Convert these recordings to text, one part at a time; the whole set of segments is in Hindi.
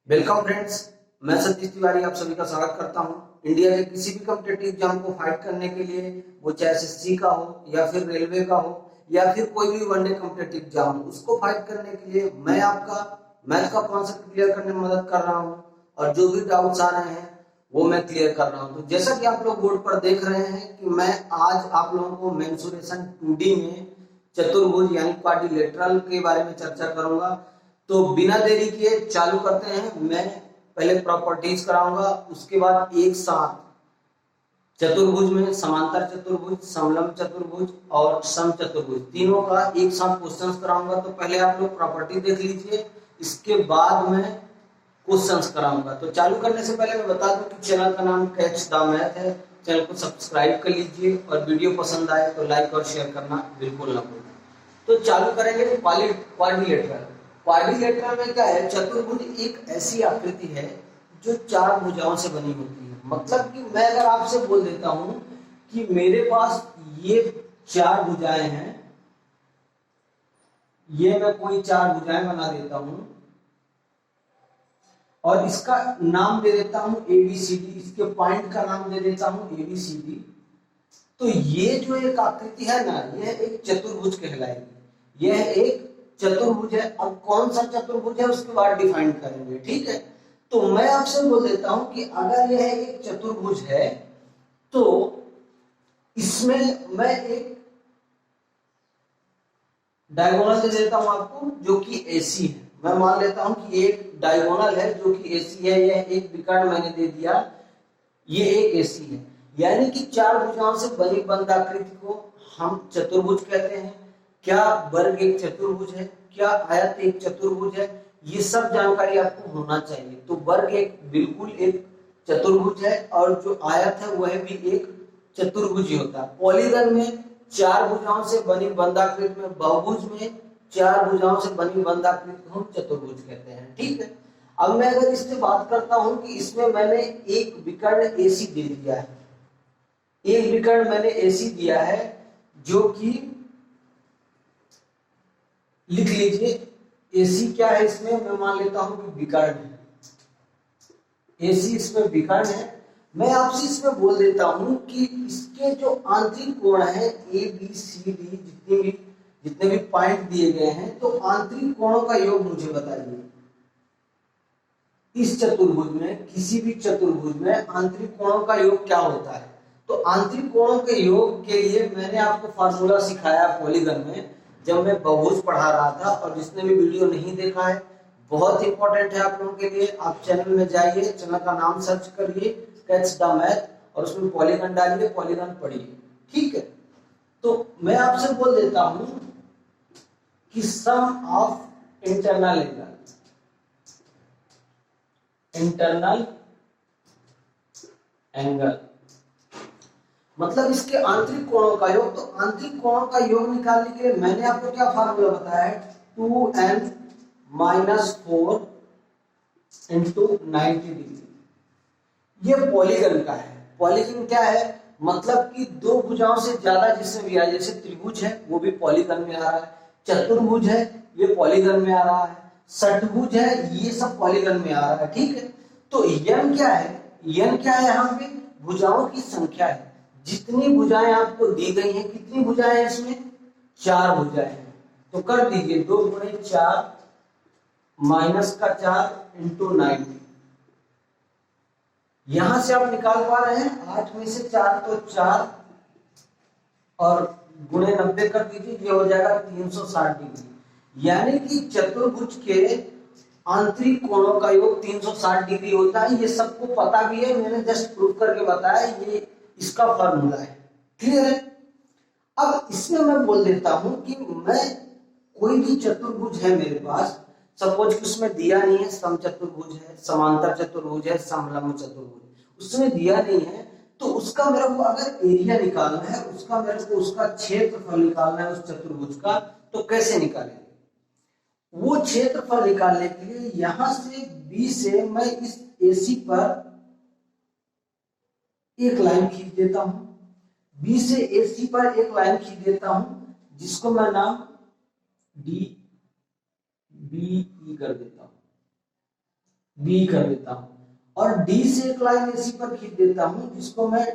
वेलकम फ्रेंड्स, मैं सतीश तिवारी आप सभी का स्वागत करता हूं। इंडिया के किसी भी कॉम्पिटिटिव एग्जाम को फाइट करने के लिए, वो चाहे एसएससी का हो या फिर रेलवे का हो या फिर कोई भी वनडे कॉम्पिटिटिव एग्जाम, उसको फाइट करने के लिए मैं आपका मैथ का कॉन्सेप्ट क्लियर करने में मदद कर रहा हूं और जो भी डाउट्स आ रहे हैं वो मैं क्लियर कर रहा हूं। तो जैसा कि आप लोग बोर्ड पर देख रहे हैं कि मैं आज आप लोगों को मेंसुरेशन 2D में चतुर्भुज यानी क्वाड्रिलेटरल के बारे में चर्चा करूंगा। तो बिना देरी किए चालू करते हैं। मैं पहले प्रॉपर्टीज कराऊंगा, उसके बाद एक साथ चतुर्भुज में समांतर चतुर्भुज, समलंब चतुर्भुज और सम चतुर्भुज तीनों का एक साथ क्वेश्चंस कराऊंगा। तो पहले आप लोग प्रॉपर्टी देख लीजिए, इसके बाद मैं क्वेश्चंस कराऊंगा। तो चालू करने से पहले मैं बता दूं कि चैनल का नाम कैच द मैथ है। चैनल को सब्सक्राइब कर लीजिए और वीडियो पसंद आए तो लाइक और शेयर करना बिल्कुल ना भूलें। तो चालू करेंगे क्वाड्रिलेटरल। क्वाड्रिलेटरल में क्या है, चतुर्भुज एक ऐसी आकृति है जो चार भुजाओं से बनी होती है। मतलब कि मैं अगर आपसे बोल देता हूं कि मेरे पास ये चार भुजाएं हैं, ये मैं कोई चार भुजाएं बना देता हूं और इसका नाम दे देता हूं ABCD, इसके पॉइंट का नाम दे देता हूं ABCD। तो ये जो एक आकृति है ना, यह एक चतुर्भुज कहलाएगी। यह एक चतुर्भुज है। अब कौन सा चतुर्भुज है उसके बाद डिफाइन करेंगे, ठीक है। तो मैं आपसे बोल देता हूं कि अगर यह एक चतुर्भुज है तो इसमें मैं एक डायगोनल दे देता हूं आपको जो कि AC है। मैं मान लेता हूं कि एक डायगोनल है जो कि AC है। यह एक विकर्ण मैंने दे दिया, ये एक AC है। यानी कि चार भुजाओं से बनी बंद आकृति को हम चतुर्भुज कहते हैं। क्या वर्ग एक चतुर्भुज है, क्या आयत एक चतुर्भुज है, ये सब जानकारी आपको होना चाहिए। तो वर्ग एक बिल्कुल एक चतुर्भुज है और जो आयत है वह भी एक चतुर्भुज ही होता है। पॉलीगन में चार भुजाओं से बनी बंधाकृति में, बहुभुज में चार भुजाओं से बनी बंधाकृति को हम चतुर्भुज कहते हैं, ठीक है। अब मैं अगर इससे बात करता हूं कि इसमें मैंने एक विकर्ण AC दे दिया है, एक विकर्ण मैंने AC दिया है जो कि लिख लीजिए AC क्या है, इसमें मैं मान लेता हूं कि विकर्ण है। AC इसमें विकर्ण है। मैं आपसे इसमें बोल देता हूं कि इसके जो आंतरिक कोण है ABCD, जितने भी पॉइंट दिए गए हैं, तो आंतरिक कोणों का योग मुझे बताइए। इस चतुर्भुज में, किसी भी चतुर्भुज में आंतरिक कोणों का योग क्या होता है? तो आंतरिक कोणों के योग के लिए मैंने आपको फार्मूला सिखाया पॉलीगन में जब मैं बहुभुज पढ़ा रहा था। और जिसने भी वीडियो नहीं देखा है, बहुत इंपॉर्टेंट है आप लोगों के लिए। आप चैनल में जाइए, चैनल का नाम सर्च करिए कैच द मैथ और उसमें पॉलीगन डालिए, पॉलीगन पढ़िए, ठीक है। तो मैं आपसे बोल देता हूं कि सम ऑफ इंटरनल एंगल मतलब इसके आंतरिक कोणों का योग। तो आंतरिक कोणों का योग निकालने के लिए मैंने आपको क्या फार्मूला बताया है, 2n - 4 × 90 डिग्री। ये पॉलीगन का है। पॉलीगन क्या है, मतलब कि दो भुजाओं से ज्यादा जिसमें भी आए, जैसे त्रिभुज है वो भी पॉलीगन में आ रहा है, चतुर्भुज है ये पॉलीगन में आ रहा है, षटभुज है ये सब पॉलीगन में आ रहा है, ठीक है। तो n क्या है, n क्या है, यहाँ पे भुजाओं की संख्या है। जितनी भुजाएं आपको दी गई हैं, कितनी भुजाएं हैं इसमें, चार भुजाएं हैं। तो कर दीजिए 2 × 4 -4 × 90। यहां से आप निकाल पा रहे हैं 8 में से 4 तो 4 और गुणे 90 कर दीजिए, ये हो जाएगा 360 डिग्री। यानी कि चतुर्भुज के आंतरिक कोणों का योग 360 डिग्री होता है। ये सबको पता भी है, मैंने जस्ट प्रूव करके बताया, ये इसका फॉर्मूला है, क्लियर है। अब इसमें मैं बोल देता हूं कि मैं कोई भी चतुर्भुज है मेरे पास, सपोज कि उसमें दिया नहीं है सम चतुर्भुज है, समांतर चतुर्भुज है, समलंब चतुर्भुज, उसमें दिया नहीं है, तो उसका मेरे को अगर एरिया निकालना है, उसका मेरे को उसका क्षेत्रफल निकालना है उस चतुर्भुज का, तो कैसे निकालेंगे? वो क्षेत्रफल निकालने के लिए यहां से B से मैं इस AC पर एक लाइन खींच देता हूं, B से AC पर एक लाइन खींच देता हूं, जिसको मैं नाम DBE कर देता हूं। बी कर देता हूं और डी से एक लाइन एसी पर खींच देता हूं जिसको मैं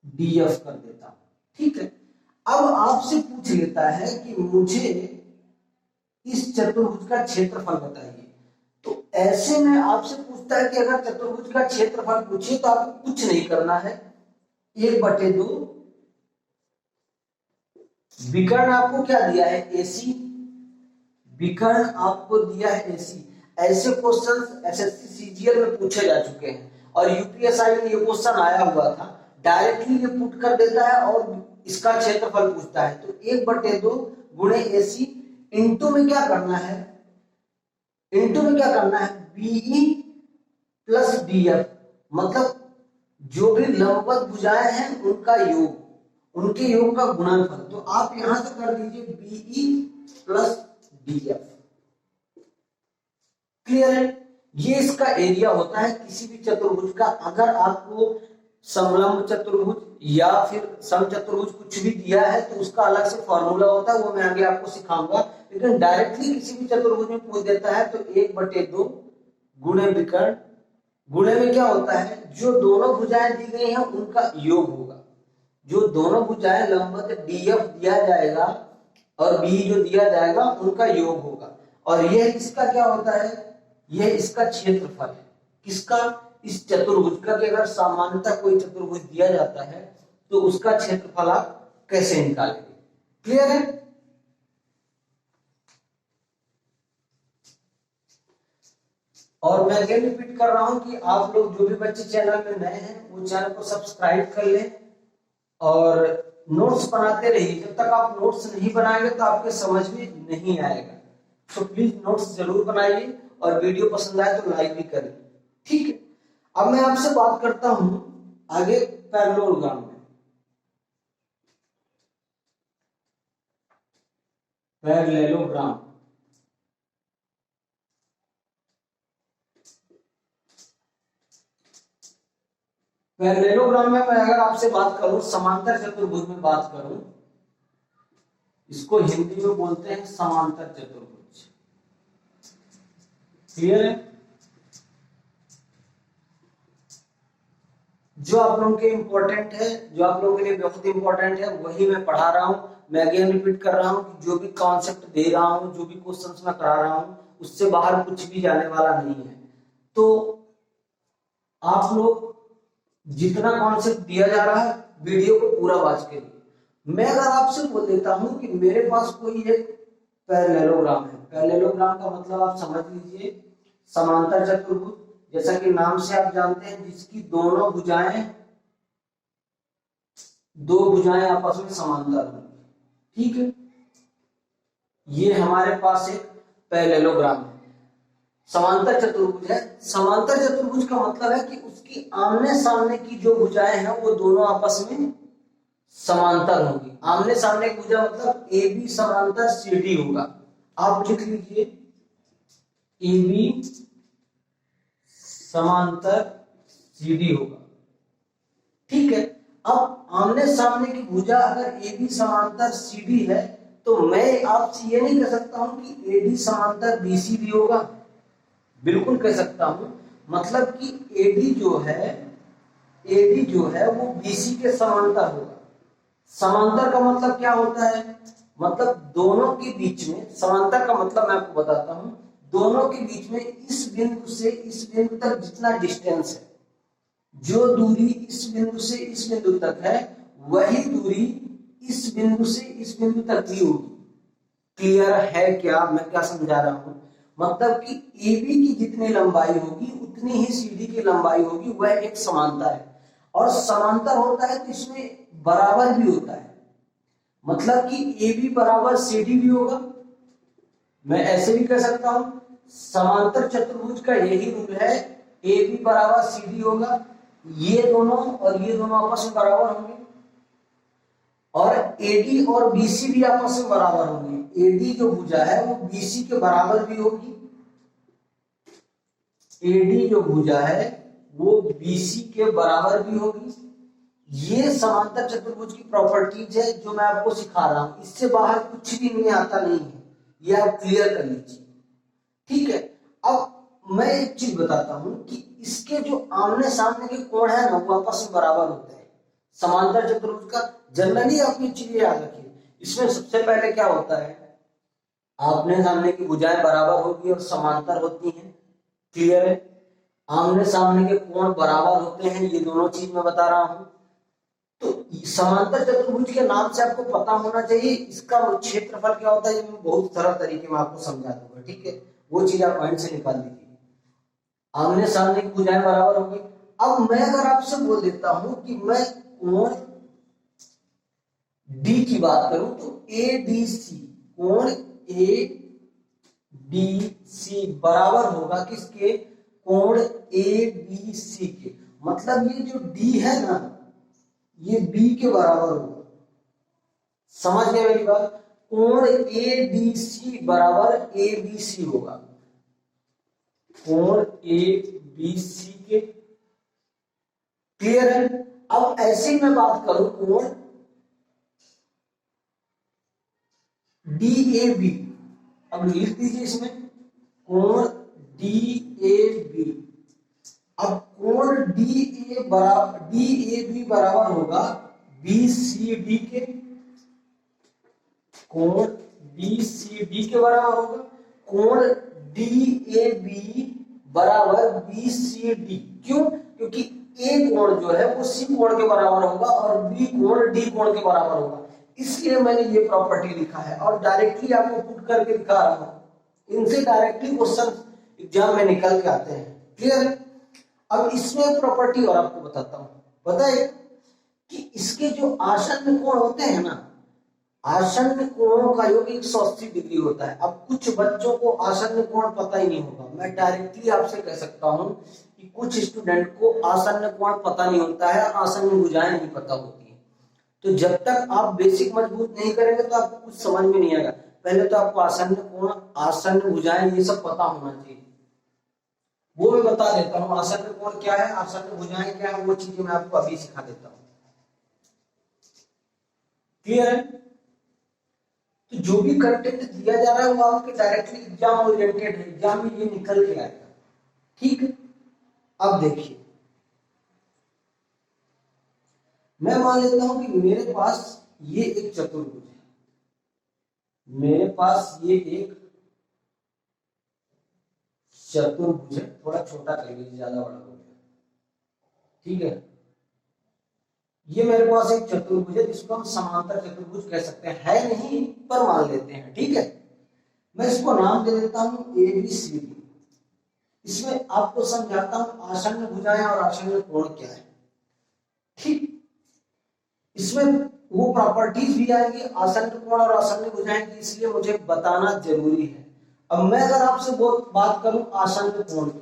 डीएफ कर देता हूं। ठीक है, अब आपसे पूछ लेता है कि मुझे इस चतुर्भुज का क्षेत्रफल बताइए। तो ऐसे में आपसे पूछता है कि अगर चतुर्भुज का क्षेत्रफल पूछे तो आपको कुछ नहीं करना है, 1/2 विकर्ण आपको क्या दिया है, एसी, विकर्ण आपको दिया है एसी। ऐसे क्वेश्चंस एसएससी सीजीएल में पूछे जा चुके हैं और यूपीएसआई में ये क्वेश्चन आया हुआ था, डायरेक्टली ये पुट कर देता है और इसका क्षेत्रफल पूछता है। तो 1/2 गुणे एसी, इंटू में क्या करना है, इंटू में क्या करना है, बीई प्लस डीएफ, मतलब जो भी लंबवत भुजाएं हैं उनका योग, उनके योग का गुणनफल। तो आप यहां से कर दीजिए बीई प्लस डीएफ। क्लियर है, ये इसका एरिया होता है किसी भी चतुर्भुज का। अगर आपको समलंब चतुर्भुज या फिर समचतुर्भुज कुछ भी दिया है तो उसका अलग से फॉर्मूला होता है, वो मैं आगे आपको सिखाऊंगा। लेकिन डायरेक्टली किसी भी चतुर्भुज में पूछ देता है तो 1/2 गुणे विकर्ण, गुणे में क्या होता है, जो दोनों भुजाएं दी गई हैं उनका योग होगा। जो दोनों भुजाएं लंबवत डीएफ दिया जाएगा और बी जो दिया जाएगा उनका योग होगा। और यह इसका क्या होता है, यह इसका क्षेत्रफल है। किसका, इस चतुर्भुज का। कि अगर सामान्यतः कोई चतुर्भुज दिया जाता है तो उसका क्षेत्रफल आप कैसे निकालेंगे। क्लियर है, और मैं अगेन रिपीट कर रहा हूं कि आप लोग जो भी बच्चे चैनल में नए हैं वो चैनल को सब्सक्राइब कर लें और नोट्स बनाते रहिए। जब तक आप नोट्स नहीं बनाएंगे तो आपके समझ में नहीं आएगा। तो प्लीज नोट्स जरूर बनाइए और वीडियो पसंद आए तो लाइक भी करें। ठीक है, अब मैं आपसे बात करता हूं आगे पैरेललोग्राम में। पैरेललोग्राम, पैरेललोग्राम में मैं अगर आपसे बात करूं, समांतर चतुर्भुज में बात करूं, इसको हिंदी में बोलते हैं समांतर चतुर्भुज। क्लियर है, जो आप लोगों के इंपॉर्टेंट है, जो आप लोगों के लिए बहुत इंपॉर्टेंट है वही मैं पढ़ा रहा हूं। मैं अगेन रिपीट कर रहा हूं कि जो भी कॉन्सेप्ट दे रहा हूं, जो भी क्वेश्चंस मैं करा रहा हूं, उससे बाहर कुछ भी जाने वाला नहीं है। तो आप लोग जितना कॉन्सेप्ट दिया जा रहा है वीडियो को पूरा वॉच करिए। मैं अगर आपसे बोल देता हूं कि मेरे पास कोई एक पैरेललोग्राम है, पैरेललोग्राम का मतलब आप समझ लीजिए समांतर चतुर्भुज, जैसा कि नाम से आप जानते हैं, जिसकी दोनों भुजाएं, दो भुजाएं आपस में समांतर होंगी। ठीक है, ये हमारे पास एक पैरेललोग्राम है, समांतर चतुर्भुज है। समांतर चतुर्भुज का मतलब है कि उसकी आमने सामने की जो भुजाएं हैं वो दोनों आपस में समांतर होंगी। आमने सामने की भुजा मतलब ए बी समांतर सी डी होगा। आप लिख लीजिए ए बी समांतर सी डी होगा। ठीक है, अब आमने सामने की भुजा अगर ए बी समांतर सी डी है तो मैं आपसे ये नहीं कह सकता हूं कि ए डी समांतर बी सी भी होगा। बिल्कुल कह सकता हूं, मतलब कि एडी जो है, एडी जो है वो बीसी के समांतर होगा। समांतर का मतलब क्या होता है, मतलब दोनों के बीच में, समांतर का मतलब मैं आपको बताता हूं, दोनों के बीच में इस बिंदु से इस बिंदु तक जितना डिस्टेंस है, जो दूरी इस बिंदु से इस बिंदु तक है वही दूरी इस बिंदु से इस बिंदु तक भी होगी। क्लियर है क्या, मैं क्या समझा रहा हूं, मतलब कि AB की जितनी लंबाई होगी उतनी ही CD की लंबाई होगी, वह एक समांतर है। और समांतर होता है तो इसमें बराबर भी होता है, मतलब कि AB बराबर CD भी होगा। मैं ऐसे भी कह सकता हूं, समांतर चतुर्भुज का यही रूल है, AB बराबर CD होगा, ये दोनों और ये दोनों आपस में बराबर होंगे, और AD और BC भी आपस में बराबर होंगे। AD जो भुजा है वो BC के बराबर भी होगी, AD जो भुजा है वो BC के बराबर भी होगी। ये समांतर चतुर्भुज की प्रॉपर्टीज है जो मैं आपको सिखा रहा हूं, इससे बाहर कुछ भी नहीं आता नहीं है, ये आप क्लियर कर लीजिए। ठीक है, अब मैं एक चीज बताता हूं कि इसके जो आमने सामने के कोण है ना वो आपस में बराबर होते हैं। समांतर चतुर्भुज का जनरली आप ये चीजें याद रखिए, इसमें सबसे पहले क्या होता है, आमने सामने की भुजाएं बराबर होगी और समांतर होती हैं। क्लियर है? आमने सामने के कोण बराबर होते हैं, ये दोनों चीज मैं बता रहा हूं। तो समांतर चतुर्भुज के नाम से आपको पता होना चाहिए इसका क्षेत्रफल क्या होता है, ये मैं बहुत सरल तरीके में आपको समझा दूंगा। ठीक है, वो चीज आप माइंड से निकाल दीजिए। आमने सामने की भुजाएं बराबर होगी। अब मैं अगर आपसे बोल देता हूं कि मैं कोण डी की बात करूं तो ए डी सी, कोण ए डी सी बराबर होगा किसके, कोण ए बी सी के। मतलब ये जो डी है ना ये बी के बराबर होगा। समझ गए मेरी बात? कोण ए डी सी बराबर ए बी सी होगा, कोण ए बी सी के। क्लियर है? अब ऐसे मैं बात करूं कोण डी ए बी, अब लिख दीजिए इसमें कोण डी ए बी। अब कोण डी ए बी बराबर होगा बी सी डी के, कोण बी सी डी के बराबर होगा। कोण डी ए बी बराबर बी सी डी, क्यों? क्योंकि ए कोण जो है वो सी कोण के बराबर होगा और बी कोण डी कोण के बराबर होगा, इसलिए मैंने ये प्रॉपर्टी लिखा है और डायरेक्टली आपको पुट करके दिखा रहा हूं। इनसे डायरेक्टली क्वेश्चन एग्जाम में निकल के आते हैं। क्लियर है? अब इसमें एक प्रॉपर्टी और आपको बताता हूं, बताइए कि इसके जो आसन्न कोण होते हैं ना, आसन्न कोणों का योग 180 डिग्री होता है। अब कुछ बच्चों को आसन्न कोण पता ही नहीं होगा, मैं डायरेक्टली आपसे कह सकता हूं कि कुछ स्टूडेंट को आसन्न कोण पता नहीं होता है, आसन्न भुजाएं नहीं पता होती है। तो जब तक आप बेसिक मजबूत नहीं करेंगे तो आपको कुछ समझ में नहीं आएगा। पहले तो आपको आसन्न कोण, आसन्न भुजाएं ये सब पता होना चाहिए। वो मैं बता देता हूं, आसन्न कोण क्या है, आसन्न भुजाएं क्या है, वो चीजें मैं आपको अभी सिखा देता हूं। क्लियर है? तो जो भी कंटेंट दिया जा रहा है वो आपके डायरेक्टली एग्जाम ओरिएंटेड है, एग्जाम में ये निकल के आएगा। ठीक है, अब देखिए मैं मान लेता हूं कि मेरे पास ये एक चतुर्भुज है, मेरे पास ये एक चतुर्भुज है, थोड़ा छोटा कर लीजिए, ज्यादा बड़ा हो गया। ठीक है, ये मेरे पास एक चतुर्भुज है जिसको हम समांतर चतुर्भुज कह सकते हैं, है नहीं पर मान लेते हैं। ठीक है, मैं इसको नाम दे देता हूं ए बी सी डी। इसमें आपको समझाता हूं आसन्न भुजाएं और आसन्न कोण क्या है। ठीक, इसमें वो प्रॉपर्टीज भी आएंगी आसन्न कोण और आसन्न भुजाएं की, इसलिए मुझे बताना जरूरी है। अब मैं अगर आपसे बात करूं आसन्न कोण की,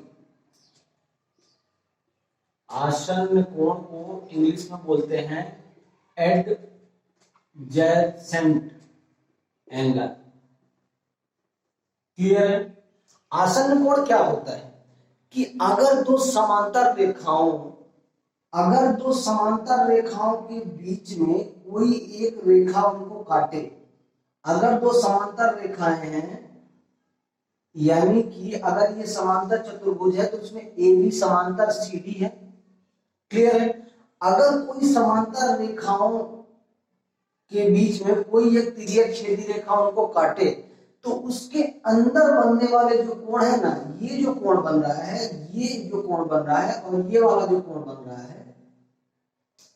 आसन्न कोण को इंग्लिश में बोलते हैं एडजेसेंट एंगल। क्लियर है? आसन्न कोण क्या होता है कि अगर दो समांतर रेखाओं के बीच में कोई एक रेखा उनको काटे, अगर दो समांतर रेखाएं हैं, यानी कि अगर ये समांतर चतुर्भुज है तो उसमें ए बी समांतर सी डी है। क्लियर है? अगर कोई समांतर रेखाओं के बीच में कोई एक तिर्यक छेदी रेखा उनको काटे तो उसके अंदर बनने वाले जो कोण है ना, ये जो कोण बन रहा है, ये जो कोण बन रहा है और ये वाला जो कोण बन रहा है,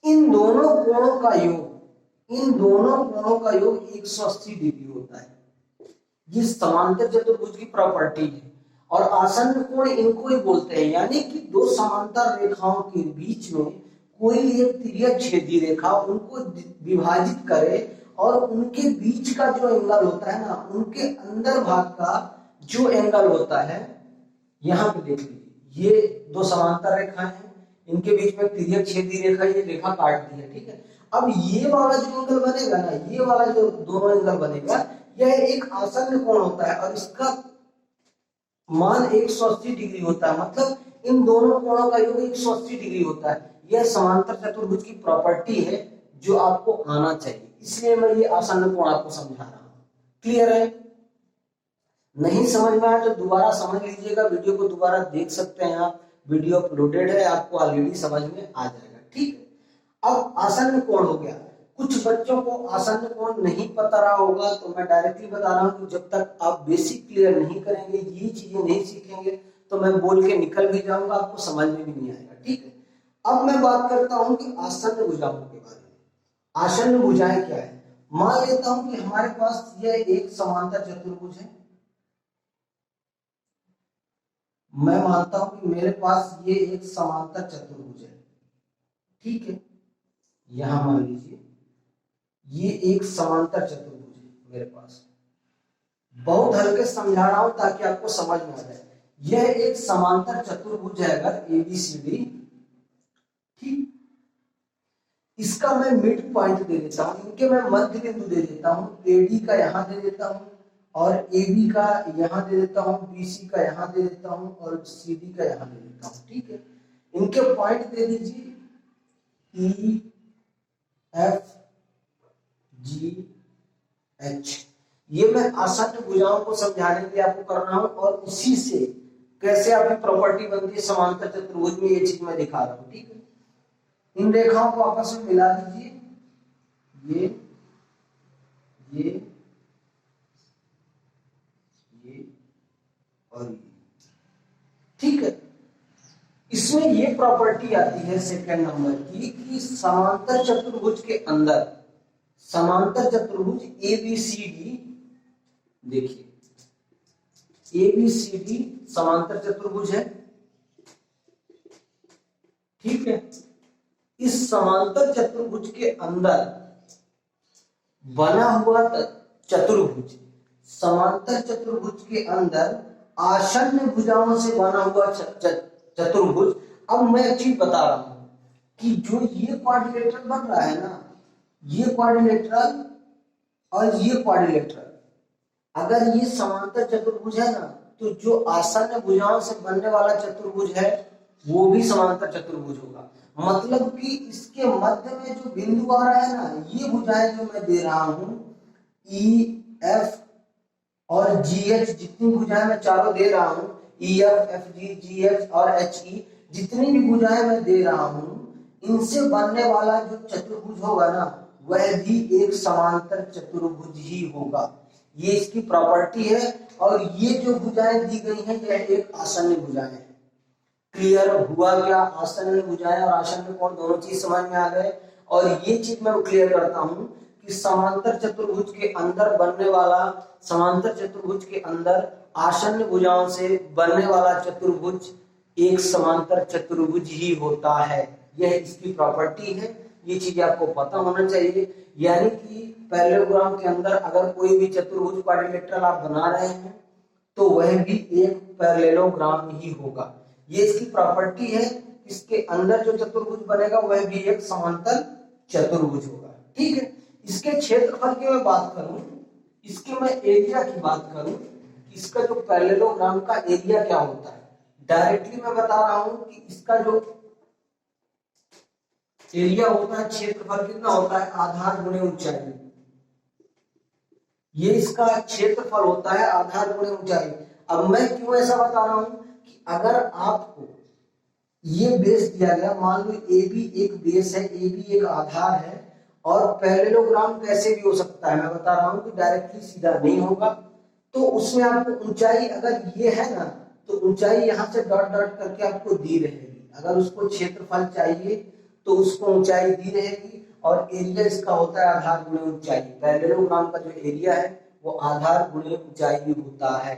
इन दोनों कोणों का योग 180 डिग्री होता है। ये समांतर चतुर्भुज की प्रॉपर्टी है और आसन्न कोण इनको ही बोलते हैं, यानी कि दो समांतर रेखाओं के बीच में कोई एक तिर्यक छेदी रेखा उनको विभाजित करे और उनके बीच का जो एंगल होता है ना, उनके अंदर भाग का जो एंगल होता है, यहां पे देख लीजिए, ये दो समांतर रेखाएं हैं, इनके बीच में तिर्यक छेदी रेखा, ये रेखा काट दी है। ठीक है, अब ये वाला जो एंगल बनेगा ना, ये वाला जो दोनों एंगल बनेगा, यह एक आसन्न कोण होता है और इसका मान 180 डिग्री होता है। मतलब इन दोनों कोणों का योग 180 डिग्री होता है। यह समांतर चतुर्भुज की प्रॉपर्टी है जो आपको आना चाहिए, इसलिए मैं ये आसन्न कोण आपको समझा रहा हूं। क्लियर है? नहीं समझ में आया तो दोबारा समझ लीजिएगा, वीडियो को दोबारा देख सकते हैं आप, वीडियो अपलोडेड है, आपको ऑलरेडी समझ में आ जाएगा। ठीक है, अब आसन्न कोण हो गया। कुछ बच्चों को आसन्न कोण नहीं पता रहा होगा, तो मैं डायरेक्टली बता रहा हूं कि जब तक आप बेसिक क्लियर नहीं करेंगे, ये चीजें नहीं सीखेंगे, तो मैं बोल के निकल भी जाऊंगा, आपको समझ में भी नहीं आएगा। ठीक है, अब मैं बात करता हूं कि आसन्न भुजाओं के बारे में। आसन्न भुजाएं क्या है? मान लेता हूं कि हमारे पास यह एक समांतर चतुर्भुज है। मैं मानता हूं कि मेरे पास ये एक समांतर चतुर्भुज है। ठीक है, यहां मान लीजिए ये एक समांतर चतुर्भुज है मेरे पास। बहुत हल्के समझा रहा हूं ताकि आपको समझ में आ जाए। यह एक समांतर चतुर्भुज है अगर एबीसीडी। ठीक, इसका मैं मिड पॉइंट दे देता हूं, इनके मैं मध्य बिंदु दे देता हूं। एडी का यहां दे देता हूं और एबी का यहां दे देता हूं, बीसी का यहां दे देता हूं और सीडी का यहां दे देता हूं। ठीक है, इनके पॉइंट दे दीजिए ई एफ जी एच। ये मैं आसन्न भुजाओं को समझाने के लिए आपको कर रहा हूं और उसी से कैसे आपकी प्रॉपर्टी बनती है समांतर चतुर्भुज में, ये चीज मैं दिखा रहा हूं। ठीक है, इन रेखाओं को आपस में मिला दीजिए, ये और ये। ठीक है, इसमें ये प्रॉपर्टी आती है सेकंड नंबर की कि समांतर चतुर्भुज के अंदर, समांतर चतुर्भुज एबीसीडी, देखिए एबीसीडी समांतर चतुर्भुज है। ठीक है, इस समांतर चतुर्भुज के अंदर बना हुआ चतुर्भुज, समांतर चतुर्भुज के अंदर आसन्न भुजाओं से बना हुआ चतुर्भुज। अब मैं एक चीज बता रहा हूं कि जो ये क्वाड्रिलेटरल बन रहा है ना, ये क्वाड्रिलेटरल और ये क्वाड्रिलेटरल, अगर ये समांतर चतुर्भुज है ना, तो जो आसन्न भुजाओं से बनने वाला चतुर्भुज है वो भी समांतर चतुर्भुज होगा। मतलब कि इसके मध्य में जो बिंदु आ रहा है ना, ये भुजाएं जो मैं दे रहा हूं, ई एफ और जी एच, जितनी भुजाएं मैं चारों दे रहा हूं, ई एफ एफ जी जी एच और एच ई, जितनी भी भुजाएं मैं दे रहा हूं, इनसे बनने वाला जो चतुर्भुज होगा ना, वह भी एक समांतर चतुर्भुज ही होगा। ये इसकी प्रॉपर्टी है। और ये जो भुजाएं दी गई हैं, यह एक आसन्न भुजाएं है। क्लियर हुआ क्या? आसन्न भुजाएं और आसन्न कोण दोनों चीज समझ में आ गए। और ये चीज मैं क्लियर करता हूं कि समांतर चतुर्भुज के अंदर बनने वाला, समांतर चतुर्भुज के अंदर आसन्न भुजाओं से बनने वाला चतुर्भुज एक समांतर चतुर्भुज ही होता है। यह इसकी प्रॉपर्टी है, ये चीज आपको पता होना चाहिए। यानी कि पैरेललोग्राम के अंदर अगर कोई भी चतुर्भुज क्वाड्रिलेटरल आप बना रहे हैं, तो वह भी एक पैरेललोग्राम ही होगा। ये इसकी प्रॉपर्टी है। इसके अंदर जो चतुर्भुज बनेगा वह भी एक समांतर चतुर्भुज होगा। ठीक है, इसके क्षेत्रफल की मैं बात करूं, इसके मैं एरिया की बात करूं, इसका जो पैरेललोग्राम का एरिया क्या होता है, डायरेक्टली मैं बता रहा हूं कि इसका जो एरिया होता है, क्षेत्रफल कितना होता है, आधार गुणे ऊंचाई। ये इसका क्षेत्रफल होता है आधार गुणे ऊंचाई। अब मैं क्यों ऐसा बता रहा हूं कि अगर आपको ये बेस दिया गया, मान लो ए बी एक बेस है, ए बी एक आधार है, और पैरेललोग्राम कैसे भी हो सकता है, मैं बता रहा हूं कि डायरेक्टली सीधा नहीं होगा। तो उसमें आपको ऊंचाई अगर ये है ना, तो ऊंचाई यहां से डॉट डॉट करके आपको दी रहेगी। अगर उसको क्षेत्रफल चाहिए तो उसको ऊंचाई दी रहेगी। और एरिया इसका होता है आधार गुणे ऊंचाई। पैरेललोग्राम का जो एरिया है वो आधार गुणे ऊंचाई होता है।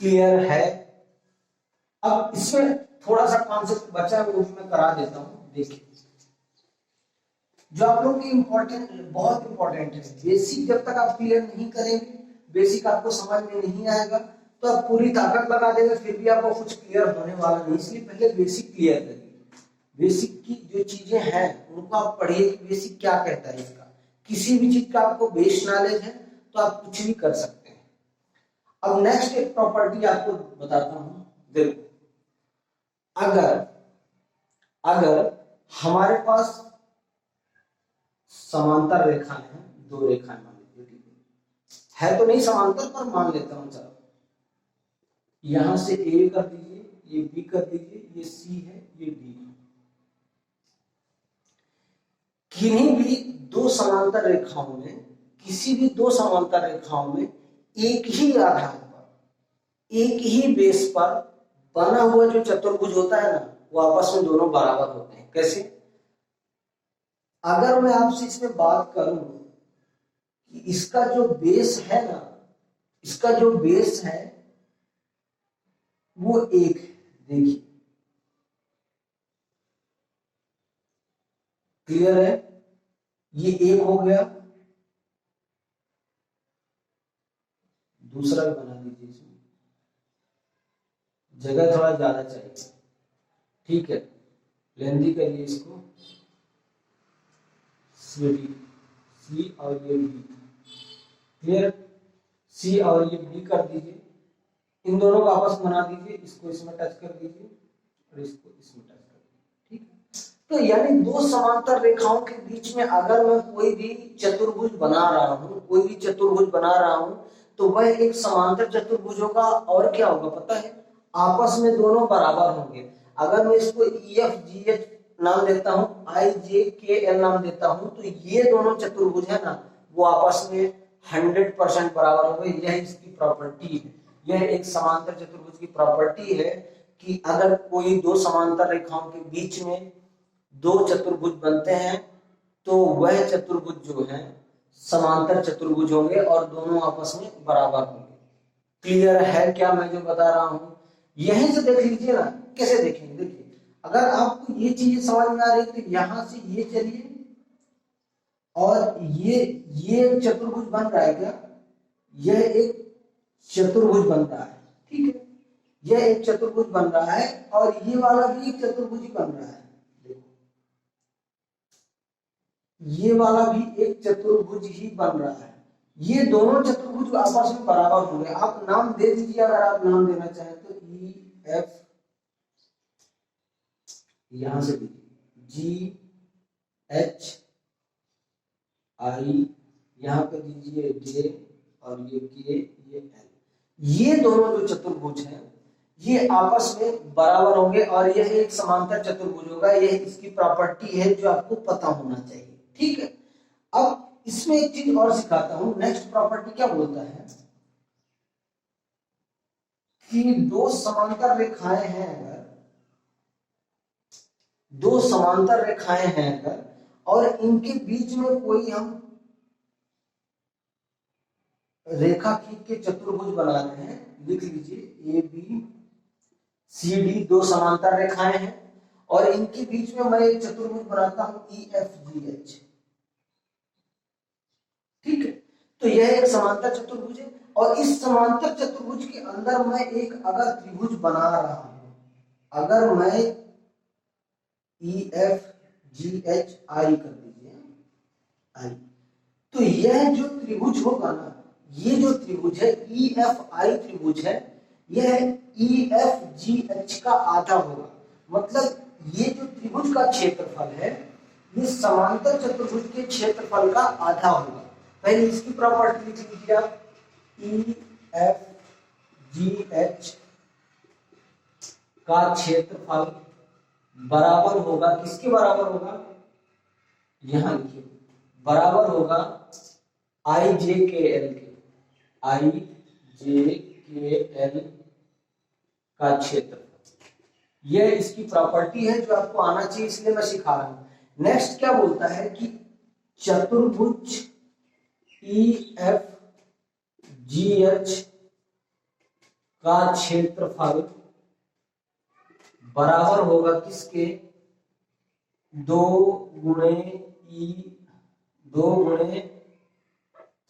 क्लियर है? अब इसमें थोड़ा सा कॉन्सेप्ट बचा है, वो मैं करा देता हूं। देखिए, जो आप लोग की इंपॉर्टेंट, बहुत इंपॉर्टेंट है, बेसिक जब तक आप क्लियर नहीं करेंगे, बेसिक आपको समझ में नहीं आएगा, तो आप पूरी ताकत लगा देंगे, फिर भी आपको कुछ क्लियर होने वाला नहीं। इसलिए पहले बेसिक क्लियर करिए। बेसिक की जो चीजें हैं उनको आप पढ़िए कि बेसिक क्या कहता है इसका। किसी भी चीज का आपको बेस नॉलेज है तो आप कुछ भी कर सकते हैं। अब नेक्स्ट एक प्रॉपर्टी आपको बताता हूं। देखो, अगर हमारे पास समांतर रेखाएं हैं, दो रेखाएं मान लीजिए, ठीक है तो नहीं समांतर पर मान लेता हूं, चलो यहां से ए कर दीजिए, ये बी कर दीजिए, ये सी है, ये डी है। किन्हीं भी दो समांतर रेखाओं में, किसी भी दो समांतर रेखाओं में एक ही आधार पर, एक ही बेस पर बना हुआ जो चतुर्भुज होता है ना, वो आपस में दोनों बराबर होते हैं। कैसे? अगर मैं आपसे इसमें बात करूं कि इसका जो बेस है ना, इसका जो बेस है वो एक है, देखिए क्लियर है, ये एक हो गया, दूसरा भी बना दीजिए, इसमें जगह थोड़ा ज्यादा चाहिए, ठीक है, लेंदी करिए इसको, सी और ये बी, क्लियर, सी और ये बी कर दीजिए, इन दोनों को आपस में बना दीजिए, इसको इसमें टच कर दीजिए और इसको इसमें टच कर दीजिए, ठीक है। तो यानी दो समांतर रेखाओं के बीच में अगर मैं कोई भी चतुर्भुज बना रहा हूं, कोई भी चतुर्भुज बना रहा हूं, तो वह एक समांतर चतुर्भुज होगा। और क्या होगा पता है? आपस में दोनों बराबर होंगे। अगर मैं इसको ई एफ जी एच नाम देता हूं, आई जे के एल नाम देता हूं, तो ये दोनों चतुर्भुज है ना, वो आपस में 100% बराबर होंगे। यह इसकी प्रॉपर्टी है, यह एक समांतर चतुर्भुज की प्रॉपर्टी है कि अगर कोई दो समांतर रेखाओं के बीच में दो चतुर्भुज बनते हैं तो वह चतुर्भुज जो है समांतर चतुर्भुज होंगे और दोनों आपस में बराबर होंगे। क्लियर है क्या मैं जो बता रहा हूं? यहीं से देख लीजिए ना, कैसे देखेंगे, देखिए अगर आपको ये चीज समझ में आ रही है तो यहां से ये चलिए और ये चतुर्भुज बन रहा है क्या? यह एक चतुर्भुज बन रहा है, ठीक है, यह एक चतुर्भुज बन रहा है और ये वाला भी एक चतुर्भुज ही बन रहा है। ये वाला भी एक चतुर्भुज ही बन रहा है। ये दोनों चतुर्भुज आपस में बराबर होंगे। आप नाम दे दीजिए अगर आप नाम देना चाहें तो, ई एफ, यहां से जी एच आई, यहां पे दीजिए जे और ये के, ये एल। ये दोनों जो चतुर्भुज हैं ये आपस में बराबर होंगे और यह एक समांतर चतुर्भुज होगा। यह इसकी प्रॉपर्टी है जो आपको पता होना चाहिए, ठीक है। अब इसमें एक चीज और सिखाता हूं। नेक्स्ट प्रॉपर्टी क्या बोलता है कि दो समांतर रेखाएं हैं, अगर दो समांतर रेखाएं हैं अगर, और इनके बीच में कोई हम रेखा खींच के चतुर्भुज बना रहे हैं, लिख लीजिए ए बी सी डी, दो समांतर रेखाएं हैं और इनके बीच में मैं एक चतुर्भुज बनाता हूं ई एफ जी एच, ठीक है। तो यह एक समांतर चतुर्भुज है और इस समांतर चतुर्भुज के अंदर मैं एक अगर त्रिभुज बना रहा हूं, अगर मैं E F G H I कर दीजिए आई, तो यह जो त्रिभुज होगा ना, ये जो त्रिभुज है ई एफ आई त्रिभुज है, यह ई एफ जी एच का आधा होगा। मतलब ये जो त्रिभुज का क्षेत्रफल है ये समांतर चतुर्भुज के क्षेत्रफल का आधा होगा। पहले इसकी प्रॉपर्टी लिख लीजिए आप, ई एफ जी एच का क्षेत्रफल बराबर होगा, किसके बराबर होगा? यहां लिखिए, बराबर होगा आई जे के एल के, आई जे के एल का क्षेत्रफल। यह इसकी प्रॉपर्टी है जो आपको आना चाहिए, इसलिए मैं सिखा रहा हूं। नेक्स्ट क्या बोलता है कि चतुर्भुज ई एफ जी एच का क्षेत्रफल बराबर होगा किसके? दो गुणे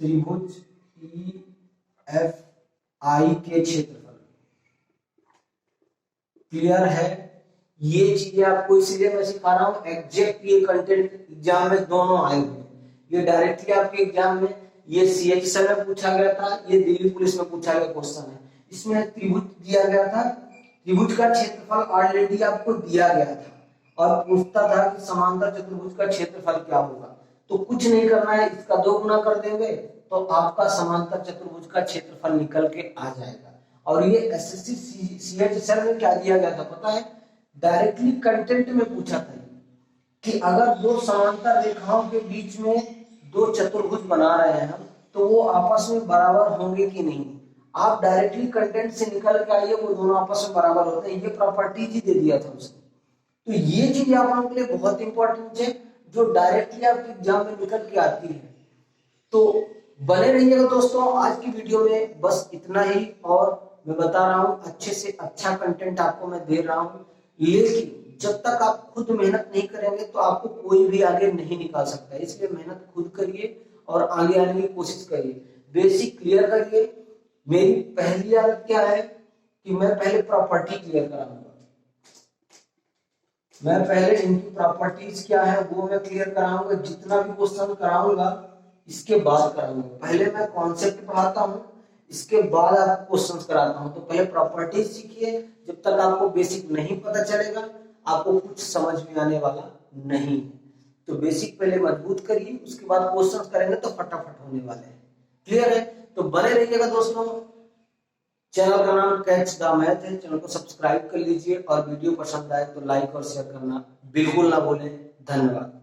त्रिभुज ई एफ आई के क्षेत्रफल। क्लियर है? ये चीजें आपको इसलिए मैं सिखा रहा हूं, एग्जैक्ट ये कंटेंट एग्जाम में दोनों आए हुए हैं। ये डायरेक्टली आपके एग्जाम में ये सीएचएस में पूछा गया था, ये दिल्ली पुलिस में पूछा गया क्वेश्चन है। इसमें त्रिभुज दिया गया था, त्रिभुज का क्षेत्रफल ऑलरेडी आपको दिया गया था और पूछता था कि समांतर चतुर्भुज का क्षेत्रफल क्या होगा। तो कुछ नहीं करना है, इसका 2 गुना कर देंगे तो आपका समांतर चतुर्भुज का क्षेत्रफल निकल के आ जाएगा। और ये एसएससी सीएचएसएल में क्या दिया गया था पता है, डायरेक्टली कंटेंट में पूछा था कि अगर दो समांतर रेखाओं के बीच में दो चतुर्भुज बना रहे हैं हम, तो वो आपस में बराबर होंगे कि नहीं। आप डायरेक्टली कंटेंट से निकल के आइए वो दोनों आपस में बराबर होते हैं, ये प्रॉपर्टीज ही दे दिया था उसने। तो ये चीज आप लोगों के लिए बहुत इंपॉर्टेंट है जो डायरेक्टली आपके एग्जाम में निकल के आती है। तो बने रहिएगा दोस्तों, आज की वीडियो में बस इतना ही। और मैं बता रहा हूँ अच्छे से अच्छा कंटेंट आपको मैं दे रहा हूँ, लेकिन जब तक आप खुद मेहनत नहीं करेंगे तो आपको कोई भी आगे नहीं निकाल सकता है। इसलिए मेहनत खुद करिए और आगे आने की कोशिश करिए, बेसिक क्लियर करिए। मेरी पहली आदत क्या है कि मैं पहले प्रॉपर्टी क्लियर कराऊंगा, मैं पहले इनकी प्रॉपर्टीज क्या है वो मैं क्लियर कराऊंगा। जितना भी क्वेश्चन कराऊंगा इसके बाद कराऊंगा, पहले मैं कॉन्सेप्ट पढ़ाता हूँ, इसके बाद आपको क्वेश्चंस कराता हूँ। तो पहले प्रॉपर्टीज सीखिए, जब तक आपको बेसिक नहीं पता चलेगा आपको कुछ समझ में आने वाला नहीं। तो बेसिक पहले मजबूत करिए, उसके बाद क्वेश्चंस करेंगे तो फटाफट होने वाले हैं। क्लियर है? तो बने रहिएगा दोस्तों। चैनल का नाम कैच द मैथ है, चैनल को सब्सक्राइब कर लीजिए और वीडियो पसंद आए तो लाइक और शेयर करना बिल्कुल ना भूलें। धन्यवाद।